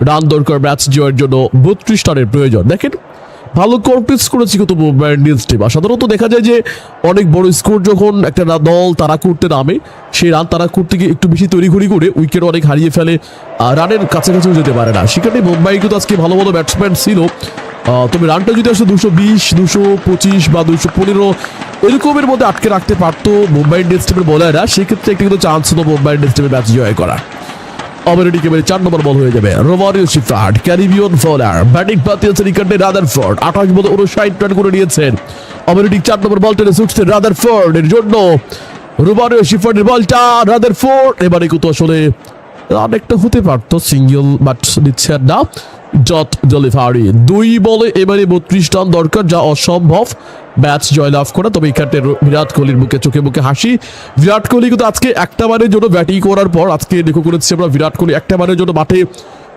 Run দরকার match জয়ের জন্য, 32 রানের প্রয়োজন। দেখেন ভালো কমপ্লিট করেছে কিন্তু মুম্বাই ইন্ডিয়ান্স টিম। সাধারণত দেখা যায় যে অনেক বড় স্কোর যখন একটা দল তারা করতে নামে, সেই রান তারা করতে গিয়ে একটু বেশি তড়িঘড়ি করে উইকেট অনেক হারিয়ে ফেলে, রানের কাছাকাছিও যেতে পারে না। সেখানে মুম্বাই কিন্তু আজকে ভালো ভালো ব্যাটসম্যান ছিল, তবে রানটা যদি আসলে 220, 225 বা 215 এরকমের মধ্যে আটকে রাখতে পারতো মুম্বাই ইন্ডিয়ান্স টিমের বোলাররা, সেক্ষেত্রে একটা কিন্তু চান্স হতো মুম্বাই ইন্ডিয়ান্স টিমের ম্যাচ জয় করা। অবরেডি কেবল 4 নম্বর বল হয়ে যাবে। রোমারিও শিফার্ড ক্যারিবিয়ান বোলার, ব্যাটিং পাঠিয়েছেন উইকেটে রাদারফোর্ড, 28 বলে 59 রান করে নিয়েছেন। অবরেডি 4 নম্বর বল টেনে ছুটছে রাদারফোর্ড এর জন্য, রোমারিও শিফার্ডের বলটা রাদারফোর্ড এবারে কিন্তু আসলে অনেকটা হতে পারতো, সিঙ্গেল বাট নিচ্ছেন না। ডট ডেলিভারি 2 বলে এবারে 32 রান দরকার, যা অসম্ভব ম্যাচ জয়লাভ করা। তবে এখানে বিরাট কোহলির মুখে চোখে মুখে হাসি। বিরাট কোহলি কিন্তু আজকে একটা বারের জন্য ব্যাটিং করার পর আজকে লক্ষ্য করেছি আমরা, বিরাট কোহলি একটা বারের জন্য মাঠে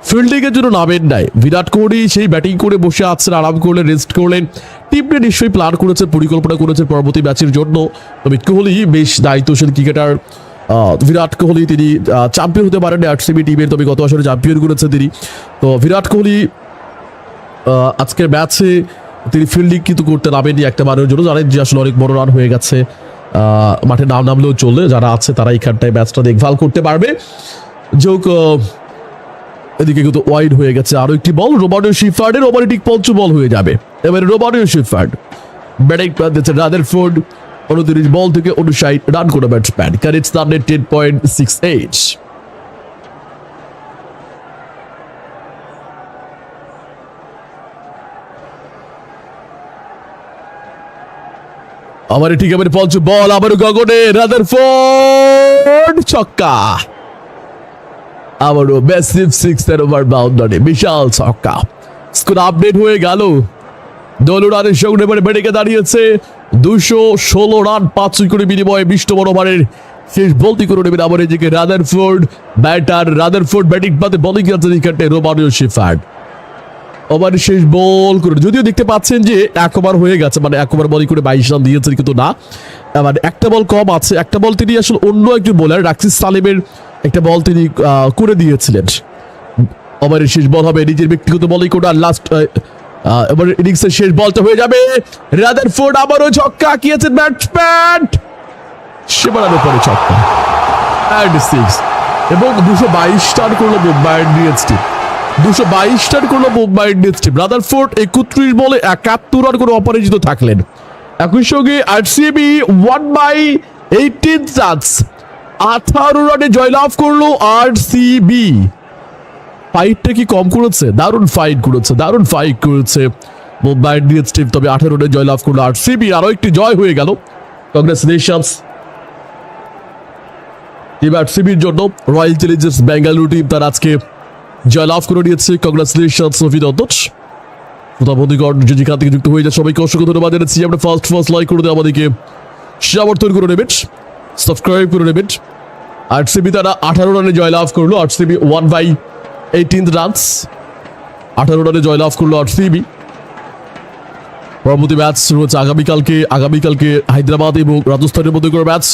ফিল্ডিং এর জন্য নামেন নাই। বিরাট কোহলি সেই ব্যাটিং করে বসে আছেন, আরাম করলেন, রেস্ট করলেন। টিমটা নিশ্চয়ই প্ল্যান করেছেন, পরিকল্পনা করেছেন পরবর্তী ম্যাচের জন্য। তবে কোহলি বেশ দায়িত্বশীল ক্রিকেটার। বিরাট কোহলি তিনি চ্যাম্পিয়ন হতে পারেন আরসিবি টিমের, তবে গত বছরে চ্যাম্পিয়ন করেছেন তিনি। তো বিরাট কোহলি আজকের ম্যাচে তিনি ফিল্ডিং কিন্তু করতে নামেননি একটা বারের জন্য। জানেন যে আসলে অনেক বড় রান হয়ে গেছে, মাঠে নাম নামলেও চলবে, যারা আছে তারা এইখানটায় ম্যাচটা দেখভাল করতে পারবে। যোগ এদিকে কিন্তু ওয়াইড হয়ে গেছে আরো একটি বল রোমারিও শিফার্ডের, ওভারেটিক 5 বল হয়ে যাবে। এবারে রোমারিও শিফার্ড ব্যাটিং দিচ্ছে রাদারফোর্ড, 29 বল থেকে 59 রান করে ব্যাটসম্যান, ক্যারিজ রান 10.68। আবার ঠিক এবারে 5 বল, আবারও গগনে রাদারফোর্ড ছক্কা, আবারও ম্যাসিভ 6 ওভার বাউন্ডারি, বিশাল ছক্কা। স্কোর আপডেট হয়ে গেল। 12 রানের সঙ্গে এবারে ব্যাটিংয়ে দাঁড়িয়েছে 216 রান 5 উইকেটের বিনিময়ে 20 নম্বর ওভারের শেষ বলটি করে নেবেন আবার এদিকে রাদারফোর্ড ব্যাটার। রাদারফোর্ড ব্যাটিং পাতে বোলিং করছেন এখানে রোমারিও শিফার্ড। ওভার শেষ বল করে, যদিও দেখতে পাচ্ছেন যে 1 ওভার হয়ে গেছে, মানে 1 ওভার বলিং করে 22 রান দিয়েছেন, কিন্তু না, মানে একটা বল কম আছে। একটা বল তিনি আসলে অন্য একজন বোলার রাকিব সালিমের একটা বল তিনি করে দিয়েছিলেন। ওভারের শেষ বল হবে নিজের ব্যক্তিগত বলিং করে, আর লাস্ট এবার ইনিংসের শেষ বলটা হয়ে যাবে। রাদারফোর্ড আবারও ছক্কা হাঁকিয়েছেন ব্যাটসম্যান, সীমানার উপরে ছক্কা এন্ড 6, এবং 222 রান করলো মুম্বাই ইন্ডিয়ান্স টিম। 222 রান করলো মুম্বাই ইন্ডিয়ান্স টিম। রাদারফোর্ড 31 বলে 71 রান করে অপরাজিত থাকলেন। একই সঙ্গে আরসিবি 1/18 রানস 18 রানে জয়লাভ করলো আরসিবি। ফাইটটা কি কম করেছে? দারুণ ফাইট করেছে মুম্বাই ইন্ডিয়ান্স টিম। তবে 18 রানে জয়লাভ করলো আরসিবি, আরো একটি জয় হয়ে গেল। কংগ্রেচুলেশনস টিম আরসিবির জন্য। রয়্যাল চ্যালেঞ্জার্স বেঙ্গালুরু টিম তার আজকে জয়লাভ করে নিয়েছে। কংগ্রেচুলেশনস অভিনন্দন। বন্ধুগণ যেখান থেকে যুক্ত হয়ে যায় সবাইকে অসংখ্য ধন্যবাদ জানাচ্ছি। আমরা ফার্স্ট লাইক করে দেয়, আমাদেরকে সমর্থন করে নেবেন, সাবস্ক্রাইব করে নেবেন। আরসিবি তারা 18 রানে জয়লাভ করলো। আরসিবি 1/18 রানস 18 রানে জয়লাভ করলো আরসিবি। পরবর্তী ম্যাচ শুরু হচ্ছে আগামীকালকে হায়দ্রাবাদ এবং রাজস্থানের মধ্যে করে ম্যাচ।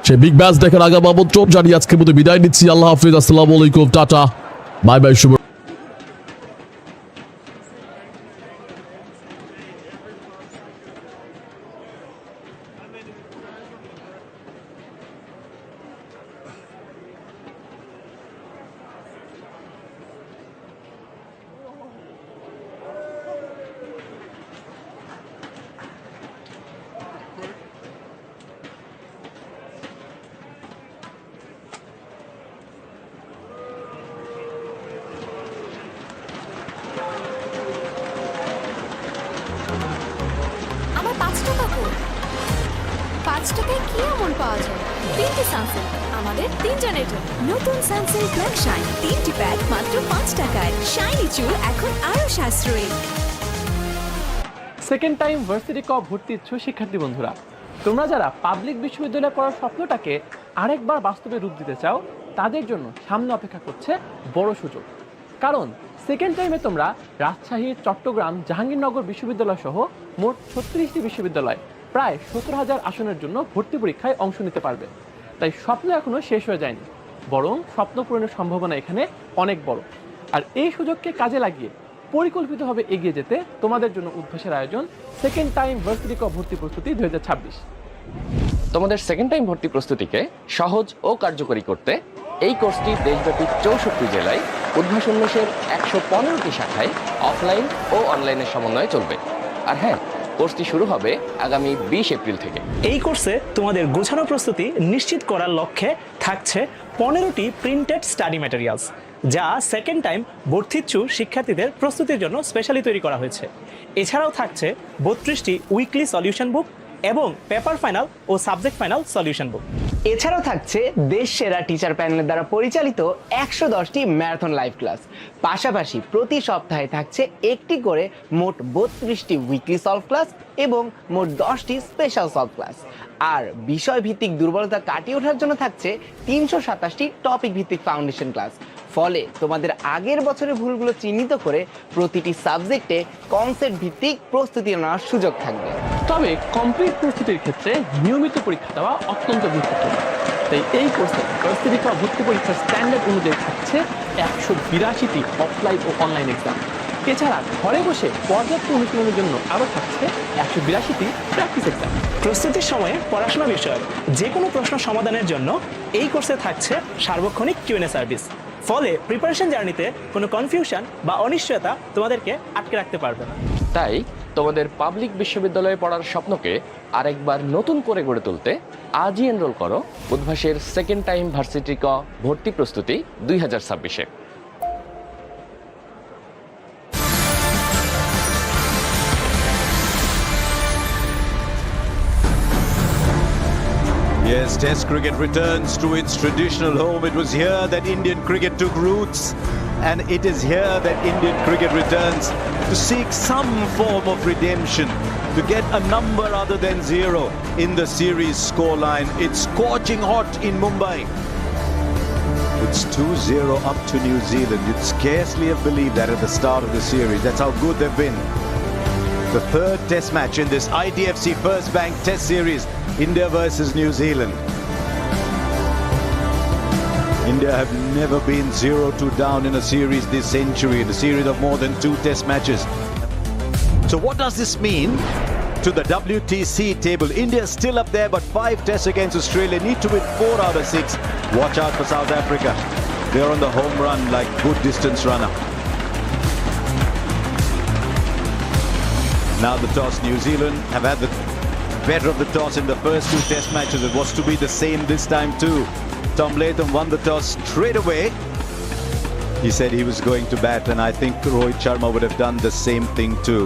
সেই বিগ ম্যাচ দেখার আগাম আমন্ত্রণ জানিয়ে আজকের মধ্যে বিদায় নিচ্ছি। আল্লাহ হাফিজ, আসসালামু আলাইকুম, টাটা, বাই বাই, শুভ। টাকায় কি এমন পাওয়া যায়? 3টি সানসিল্ক, আমাদের 3 জনের জন্য। নতুন সানসিল্ক ব্ল্যাক শাইন 3টি প্যাক মাত্র 5 টাকায়। শাইনি চুল এখন আরো সাশ্রয়ী। সেকেন্ড টাইম ভার্সিটি কাপ ভর্তি ইচ্ছুক শিক্ষার্থী বন্ধুরা, তোমরা যারা পাবলিক বিশ্ববিদ্যালয়ে পড়ার স্বপ্নটাকে আরেকবার বাস্তবে রূপ দিতে চাও, তাদের জন্য সামনে অপেক্ষা করছে বড় সুযোগ। কারণ সেকেন্ড টাইমে তোমরা রাজশাহী, চট্টগ্রাম, জাহাঙ্গীরনগর বিশ্ববিদ্যালয় সহ মোট 36টি বিশ্ববিদ্যালয় প্রায় 17,000 আসনের জন্য ভর্তি পরীক্ষায় অংশ নিতে পারবে। তাই স্বপ্ন এখনো শেষ হয়ে যায়নি, বরং স্বপ্ন পূরণের সম্ভাবনা এখানে অনেক বড়। আর এই সুযোগকে কাজে লাগিয়ে পরিকল্পিতভাবে এগিয়ে যেতে তোমাদের জন্য উদ্ভাসের আয়োজন সেকেন্ড টাইম ভার্সিটি ক ভর্তি প্রস্তুতি 2026। তোমাদের সেকেন্ড টাইম ভর্তি প্রস্তুতিকে সহজ ও কার্যকরী করতে এই কোর্সটি দেশব্যাপী 64 জেলায় উদ্ভাস উন্মেষের 115টি শাখায় অফলাইন ও অনলাইনের সমন্বয়ে চলবে। আর হ্যাঁ, কোর্সটি শুরু হবে আগামী 20 এপ্রিল থেকে। এই কোর্সে তোমাদের গোছানো প্রস্তুতি নিশ্চিত করার লক্ষ্যে থাকছে 15টি প্রিন্টেড স্টাডি ম্যাটেরিয়ালস, যা সেকেন্ড টাইম ভর্তিচ্ছু শিক্ষার্থীদের প্রস্তুতির জন্য স্পেশালি তৈরি করা হয়েছে। এছাড়াও থাকছে 32টি উইকলি সলিউশন বুক এবং পেপার ফাইনাল ও সাবজেক্ট ফাইনাল সলিউশন বুক। এছাড়াও থাকছে দেশ সেরা টিচার প্যানেলের দ্বারা পরিচালিত 110টি ম্যারাথন লাইভ ক্লাস। পাশাপাশি প্রতি সপ্তাহে থাকছে একটি করে মোট 32টি উইকলি সলভ ক্লাস এবং মোট 10টি স্পেশাল সলভ ক্লাস। আর বিষয় ভিত্তিক দুর্বলতা কাটিয়ে ওঠার জন্য থাকছে 327টি টপিক ভিত্তিক ফাউন্ডেশন ক্লাস। ফলে তোমাদের আগের বছরের ভুলগুলো চিহ্নিত করে প্রতিটি সাবজেক্টে কনসেপ্ট ভিত্তিক প্রস্তুতি নেওয়ার সুযোগ থাকবে। তবে কমপ্লিট প্রস্তুতির ক্ষেত্রে নিয়মিত পরীক্ষা দেওয়া অত্যন্ত গুরুত্বপূর্ণ। তাই এই কোর্সে ভার্সিটি ক ভর্তি পরীক্ষার স্ট্যান্ডার্ড অনুযায়ী থাকছে 182টি অফলাইন ও অনলাইন এক্সাম। এছাড়া ঘরে বসে পর্যাপ্ত অনুশীলনের জন্য আরও থাকছে 182টি প্র্যাকটিস এক্সাম। প্রস্তুতির সময়ে পড়াশোনা বিষয়ক যে কোনো প্রশ্ন সমাধানের জন্য এই কোর্সে থাকছে সার্বক্ষণিক কিউএনএ সার্ভিস। ফলে প্রিপারেশন জার্নিতে কোনো কনফিউশন বা অনিশ্চয়তা তোমাদেরকে আটকে রাখতে পারবে না। তাই তোমাদের পাবলিক বিশ্ববিদ্যালয়ে পড়ার স্বপ্নকে আরেকবার নতুন করে গড়ে তুলতে আজই এনরোল করো উদ্ভাসের সেকেন্ড টাইম ভার্সিটি ক ভর্তি প্রস্তুতি 2026-এ। Yes, Test cricket returns to its traditional home. It was here that Indian cricket took roots, and it is here that Indian cricket returns to seek some form of redemption, to get a number other than 0 in the series scoreline. It's scorching hot in Mumbai. It's 2-0 up to New Zealand. You'd scarcely have believed that at the start of the series. That's how good they've been. The third test match in this IDFC First Bank Test Series, India versus New Zealand. India have never been 0-2 down in a series this century, in a series of more than 2 test matches. So what does this mean to the WTC table? India is still up there, but 5 tests against Australia, need to win 4 out of 6. Watch out for South Africa. They're on the home run like good distance runner. Now the toss, New Zealand have had the better of the toss in the first 2 test matches. It was to be the same this time too. Tom Latham won the toss straight away. He said he was going to bat, and I think Rohit Sharma would have done the same thing too.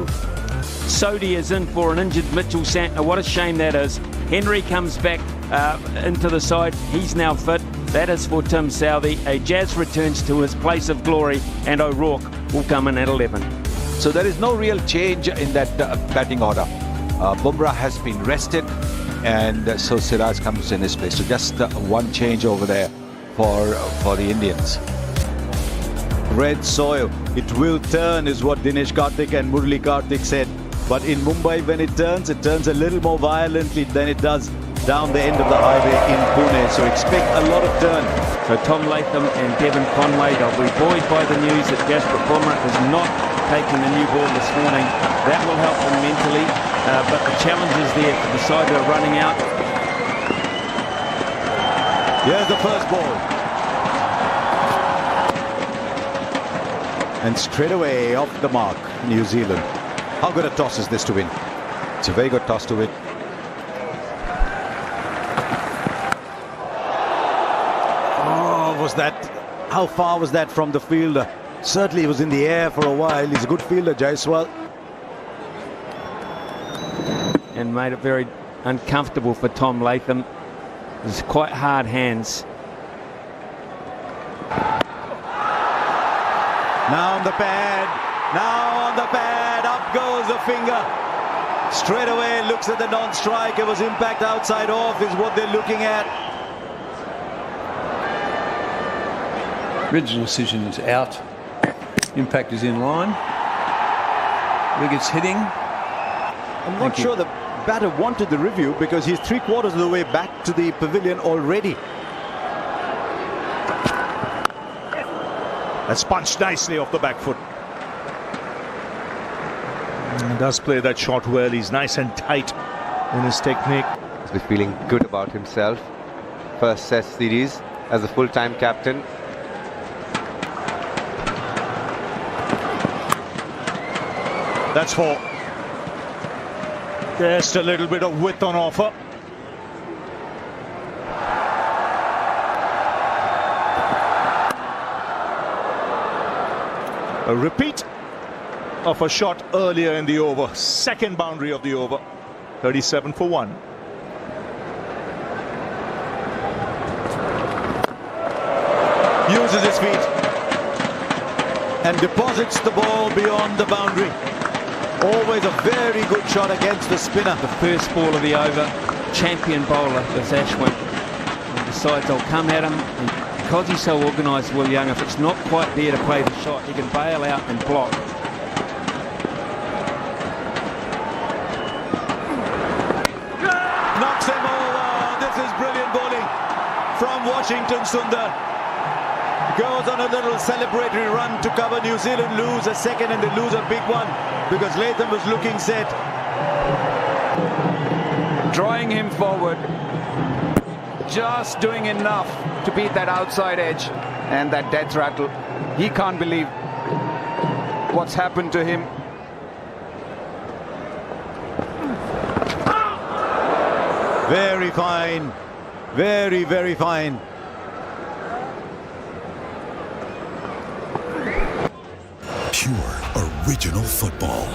Sodhi is in for an injured Mitchell Santner. What a shame that is. Henry comes back into the side. He's now fit. That is for Tim Southey. A Jazz returns to his place of glory, and O'Rourke will come in at 11. So there is no real change in that batting order. Bumrah has been rested, and so Siraj comes in his place. So just one change over there for the Indians. Red soil, it will turn, is what Dinesh Karthik and Murali Karthik said. But in Mumbai, when it turns a little more violently than it does down the end of the highway in Pune. So expect a lot of turn. So Tom Latham and Devon Conway, they'll be buoyed by the news that Jasprit Bumrah is not taking the new ball this morning. That will help them mentally, but the challenge is there for the side that are running out. Here's the first ball. And straight away off the mark, New Zealand. How good a toss is this to win? It's a very good toss to win. Oh, how far was that from the fielder? Certainly he was in the air for a while. He's a good fielder, Jaiswal. And made it very uncomfortable for Tom Latham. It's quite hard hands. Now on the pad. Now on the pad. Up goes the finger. Straight away looks at the non-strike. It was impact outside off is what they're looking at. Original decision is out. Impact is in line. Wickets hitting. I'm not sure the batter wanted the review because he's 3/4 of the way back to the pavilion already. That's punched nicely off the back foot. He does play that shot well. He's nice and tight in his technique. He's feeling good about himself. First Test series as a full-time captain. That's 4. Just a little bit of width on offer. A repeat of a shot earlier in the over. Second boundary of the over. 37 for 1. Uses his feet and deposits the ball beyond the boundary. Always a very good shot against the spinner. The first ball of the over, champion bowler is Ashwin. He decides I'll come at him. And because he's so organised, Will Young, if it's not quite there to play the shot, he can bail out and block. Knocks him over. This is brilliant bowling from Washington Sundar. Goes on a little celebratory run to cover New Zealand, lose a second, and they lose a big one because Latham was looking set. Drawing him forward, just doing enough to beat that outside edge and that death rattle. He can't believe what's happened to him. Very fine. Very, very fine. Pure original football.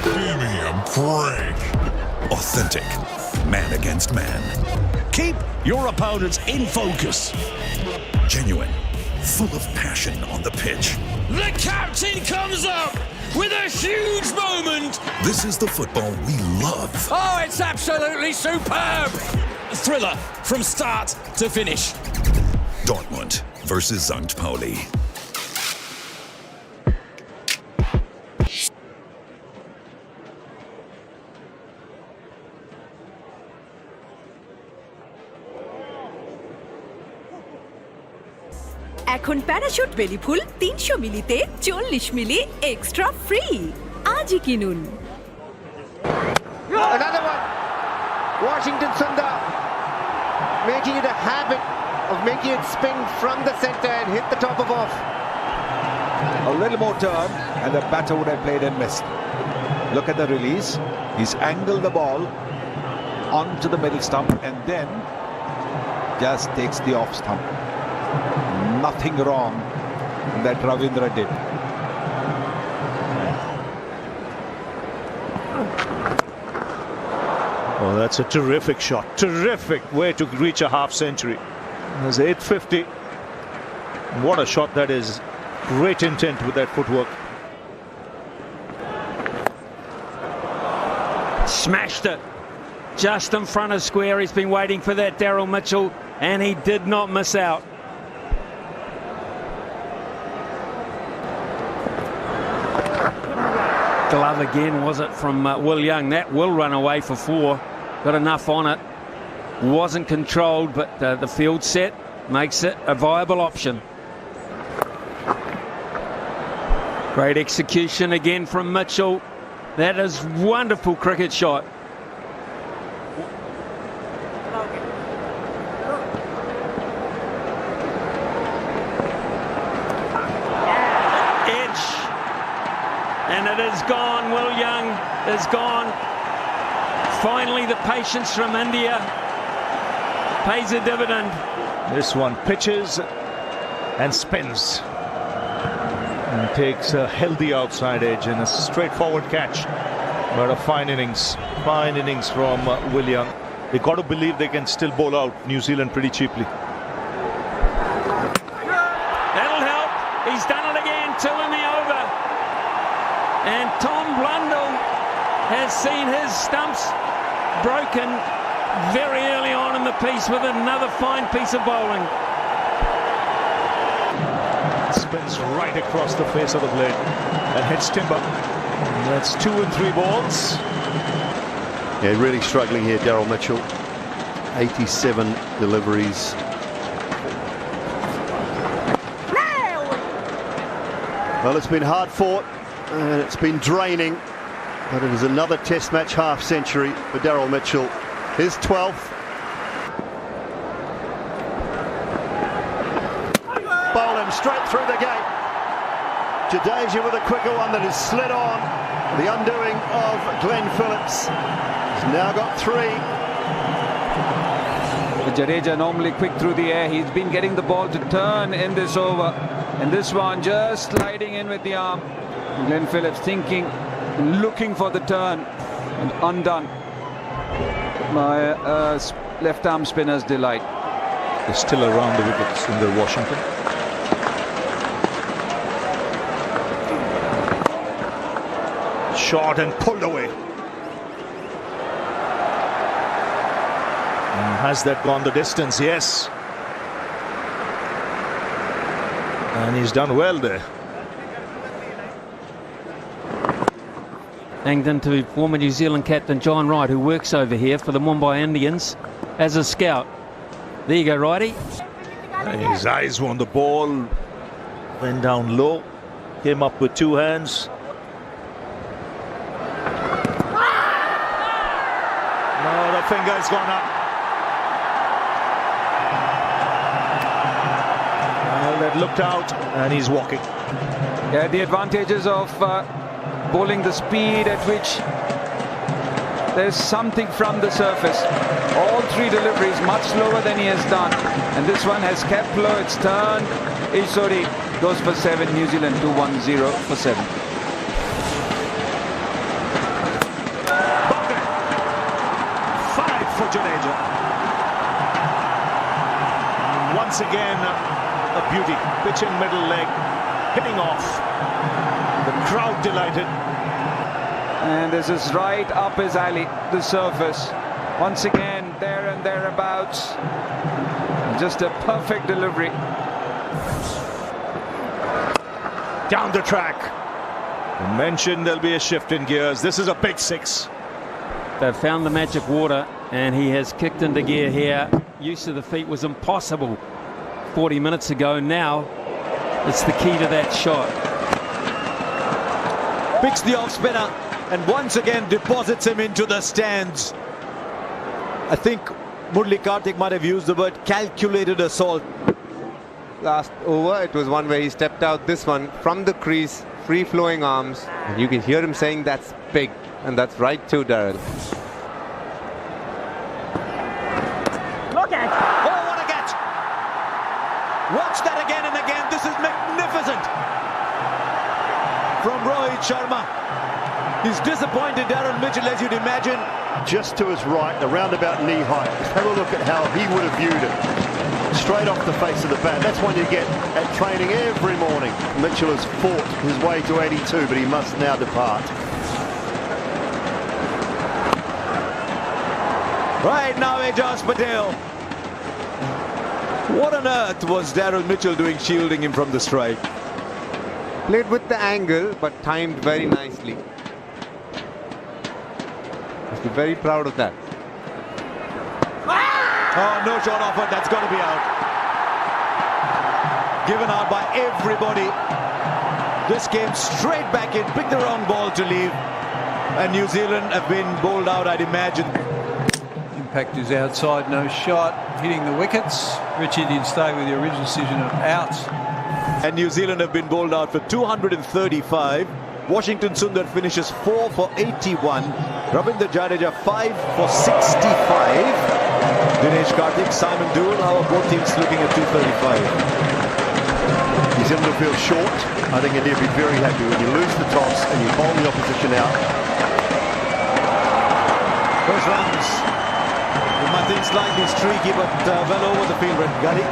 Give me a break. Authentic. Man against man. Keep your opponents in focus. Genuine. Full of passion on the pitch. The captain comes up with a huge moment. This is the football we love. Oh, it's absolutely superb. Thriller from start to finish. Dortmund versus St. Pauli. এখন parachute বেলি ফুল 300 মিলিতে 40 মিলি extra free. আজই কিনুন। Another one. Washington Sundar making it a habit of making it spin from the center and hit the top of off. A little more turn and the batter would have played and missed. Look at the release. He's angled the ball onto the middle stump and then just takes the off stump. Nothing wrong that Ravindra did. Oh, that's a terrific shot. Terrific way to reach a half century. There's 850. What a shot that is. Great intent with that footwork. Smashed it. Just in front of square. He's been waiting for that, Daryl Mitchell, and he did not miss out. Glove again, was it, from Will Young? That will run away for 4. Got enough on it. Wasn't controlled, but the field set makes it a viable option. Great execution again from Mitchell. That is wonderful cricket shot. Edge. And it is gone. Will Young is gone. Finally, the patience from India pays a dividend. This one pitches and spins. And takes a healthy outside edge and a straightforward catch. But a fine innings from Will Young. They got to believe they can still bowl out New Zealand pretty cheaply. That'll help. He's done it again, 2 in the over. And Tom Blundell has seen his stumps broken very early on in the piece with another fine piece of bowling. Spins right across the face of the blade and hits timber. And that's 2 and 3 balls. Yeah, really struggling here, Daryl Mitchell. 87 deliveries. Well, it's been hard fought and it's been draining, but it is another Test match half century for Daryl Mitchell, his 12th. Bowl him straight through the gate. Jadeja with a quicker one that has slid on. The undoing of Glenn Phillips. He's now got 3. Jadeja normally quick through the air. He's been getting the ball to turn in this over. And this one just sliding in with the arm. Glenn Phillips thinking, looking for the turn, and undone by left arm spinner's delight. They're still around the wickets in the Washington. Shot and pulled away. Has that gone the distance? Yes. And he's done well there. Hanged into former New Zealand captain John Wright, who works over here for the Mumbai Indians as a scout. There you go, Righty. His eyes were on the ball. Went down low. Came up with 2 hands. No, the finger's gone up. Well, that looked out, and he's walking. Yeah, the advantages of bowling the speed at which there's something from the surface. All 3 deliveries much lower than he has done, and this one has kept low. It's turned. Ishori goes for 7. New Zealand 2-1-0 for 7. For Jadeja. Once again, a beauty. Pitch in middle leg, hitting off. The crowd delighted. And this is right up his alley, the surface. Once again, there and thereabouts. Just a perfect delivery. Down the track. You mentioned there'll be a shift in gears. This is a big 6. They've found the magic water, and he has kicked into gear here. Use of the feet was impossible 40 minutes ago. Now it's the key to that shot. Picks the off spinner and once again deposits him into the stands. I think Murli Karthik might have used the word calculated assault. Last over, it was one where he stepped out. This one from the crease, free-flowing arms. And you can hear him saying that's big. And that's right too, Daryl. Look at! Oh, what a catch! Watch that again and again. This is magnificent. From Rohit Sharma. He's disappointed Daryl Mitchell, as you'd imagine. Just to his right, around about knee height. Just have a look at how he would have viewed it. Straight off the face of the bat. That's one you get at training every morning. Mitchell has fought his way to 82, but he must now depart. Right now, Ajaz Patel. What on earth was Daryl Mitchell doing shielding him from the strike? Played with the angle, but timed very nicely. Must be very proud of that. Oh, no shot offered. That's got to be out. Given out by everybody. This came straight back in. Picked the wrong ball to leave. And New Zealand have been bowled out, I'd imagine. Impact is outside, no shot, hitting the wickets. Richie did stay with the original decision of out. And New Zealand have been bowled out for 235. Washington Sundar finishes 4 for 81. Ravindra Jadeja 5 for 65. Dinesh Karthik, Simon Dewar, how are both teams looking at 235? New Zealand will feel short. I think India will be very happy when you lose the toss and you bowl the opposition out. First runs. I think slightly streaky, but well over the field, Gully.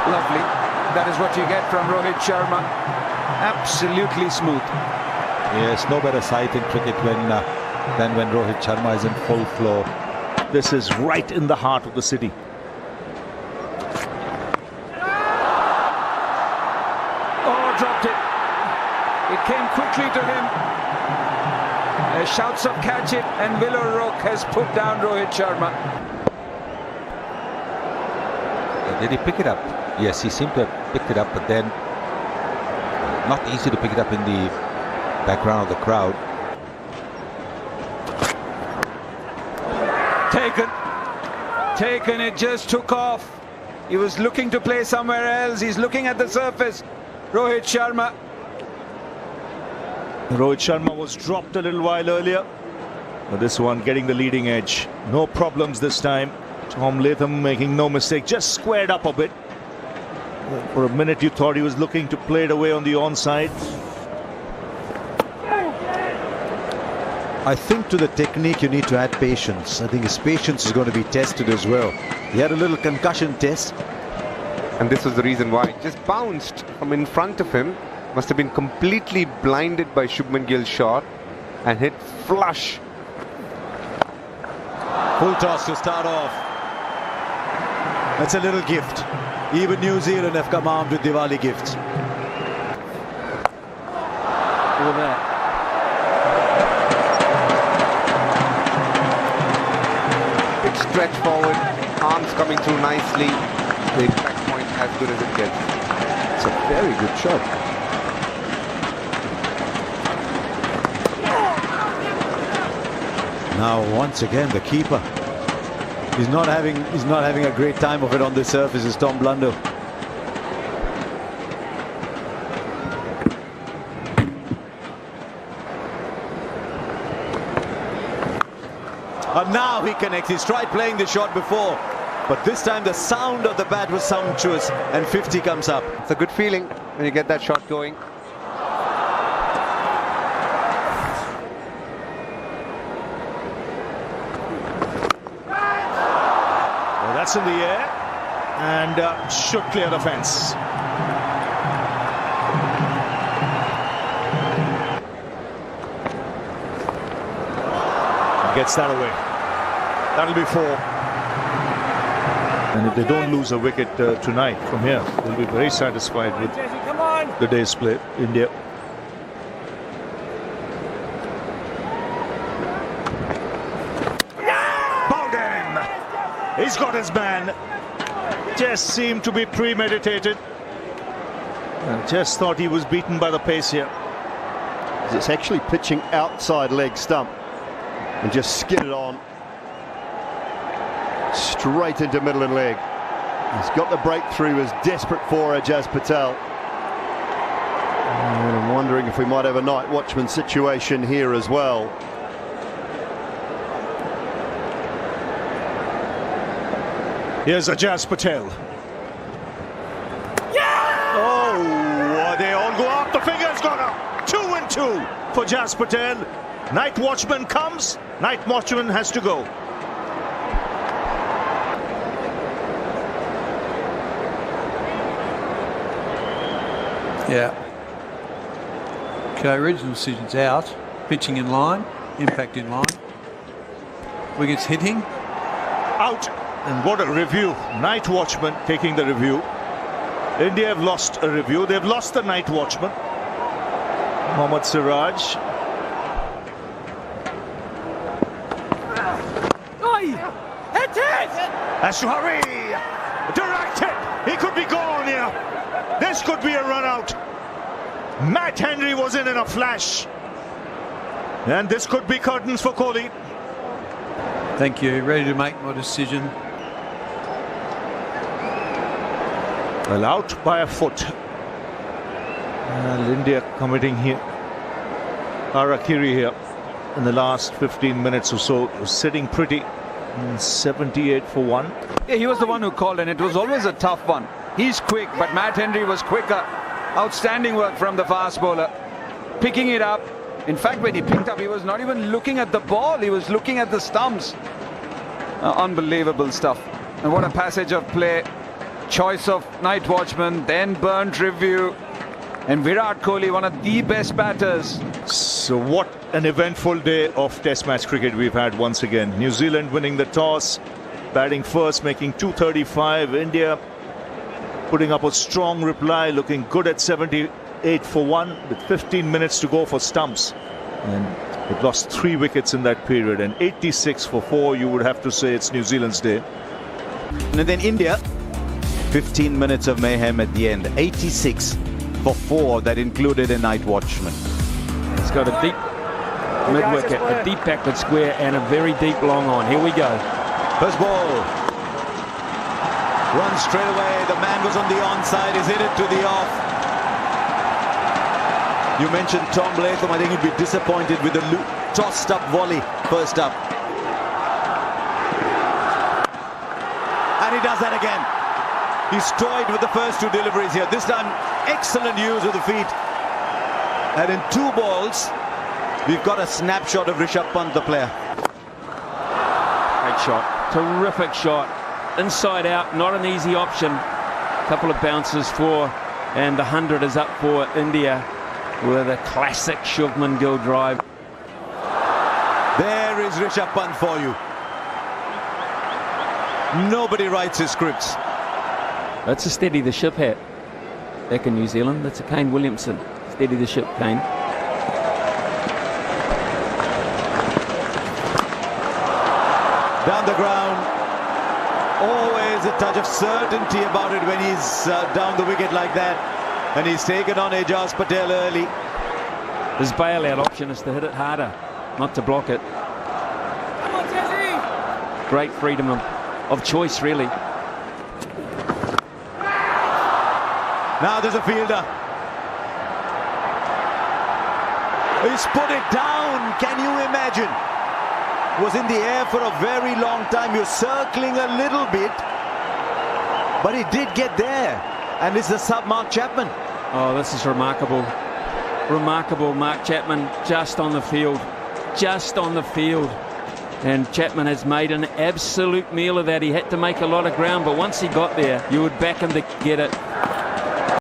Lovely. That is what you get from Rohit Sharma. Absolutely smooth. Yes, no better sight in cricket than when Rohit Sharma is in full flow. This is right in the heart of the city. Oh, dropped it. It came quickly to him. Shouts of catch it, and Willow Roke has put down Rohit Sharma. Did he pick it up? Yes, he seemed to have picked it up, but then not easy to pick it up in the background of the crowd. Taken, it just took off. He was looking to play somewhere else. He's looking at the surface. Rohit Sharma. Rohit Sharma was dropped a little while earlier. But this one getting the leading edge. No problems this time. Tom Latham making no mistake. Just squared up a bit. For a minute you thought he was looking to play it away on the onside. I think to the technique you need to add patience. I think his patience is going to be tested as well. He had a little concussion test. And this was the reason why. It just bounced from in front of him. Must have been completely blinded by Shubman Gill's shot and hit flush. Full toss to start off. That's a little gift. Even New Zealand have come armed with Diwali gifts. Look at that. Big stretch forward, arms coming through nicely. The impact point as good as it gets. It's a very good shot. Now once again the keeper. He's not having a great time of it on the surface, is Tom Blundell. And now he connects. He's tried playing the shot before, but this time the sound of the bat was sumptuous, and 50 comes up. It's a good feeling when you get that shot going. Well, that's in the air and should clear the fence. Gets that away. That'll be 4. And if they don't lose a wicket tonight from here, they'll be very satisfied with the day's play. India. Bowden! He's got his man. Just seemed to be premeditated. And just thought he was beaten by the pace here. It's actually pitching outside leg stump. And just skidded on straight into middle and leg. He's got the breakthrough, was desperate for Ajaz Patel. And I'm wondering if we might have a night watchman situation here as well. Here's Ajaz Patel. Oh, they all go up. The finger's gone up. 2 and 2 for Ajaz Patel. Night watchman comes. Night watchman has to go. Yeah. Okay, regional decisions out. Pitching in line, impact in line. Wickets hitting. Out. And what a review. Night watchman taking the review. India have lost a review. They've lost the night watchman. Mohammad Siraj. Has to hurry. Directed. He could be gone here. This could be a run out. Matt Henry was in a flash. And this could be curtains for Kohli. Thank you. Ready to make my decision. Well, out by a foot. And India committing here harakiri here in the last 15 minutes or so. Was sitting pretty. 78 for 1. Yeah, he was the one who called, and it was always a tough one. He's quick, but Matt Henry was quicker. Outstanding work from the fast bowler. Picking it up. In fact, when he picked up, he was not even looking at the ball. He was looking at the stumps. Unbelievable stuff. And what a passage of play. Choice of night watchman, then burnt review. And Virat Kohli, one of the best batters. So what an eventful day of Test match cricket we've had once again. New Zealand winning the toss, batting first, making 235. India putting up a strong reply, looking good at 78 for 1 with 15 minutes to go for stumps. And it lost 3 wickets in that period. And 86 for 4, you would have to say it's New Zealand's day. And then India 15 minutes of mayhem at the end. 86 for 4 that included a night watchman. He's got a deep mid-wicket, a deep backward square and a very deep long on. Here we go. First ball. Run straight away. The man was on the onside. He's hit it to the off. You mentioned Tom Latham. I think he'd be disappointed with the tossed up volley first up. And he does that again. He's toyed with the first 2 deliveries here. This time, excellent use of the feet. And in 2 balls, we've got a snapshot of Rishabh Pant, the player. Great shot. Terrific shot. Inside out, not an easy option. Couple of bounces for, and the 100 is up for India with a classic Shubman Gill drive. There is Rishabh Pant for you. Nobody writes his scripts. That's a steady the ship hat back in New Zealand. That's a Kane Williamson. Steady the ship, Kane. Down the ground. Always a touch of certainty about it when he's down the wicket like that. And he's taken on Ajaz Patel early. His bailout option is to hit it harder, not to block it. Great freedom of choice, really. Now there's a fielder. He's put it down. Can you imagine? Was in the air for a very long time. You're circling a little bit, but he did get there. And it's the sub Mark Chapman. Oh, this is remarkable. Remarkable. Mark Chapman just on the field. Just on the field. And Chapman has made an absolute meal of that. He had to make a lot of ground, but once he got there, you would back him to get it.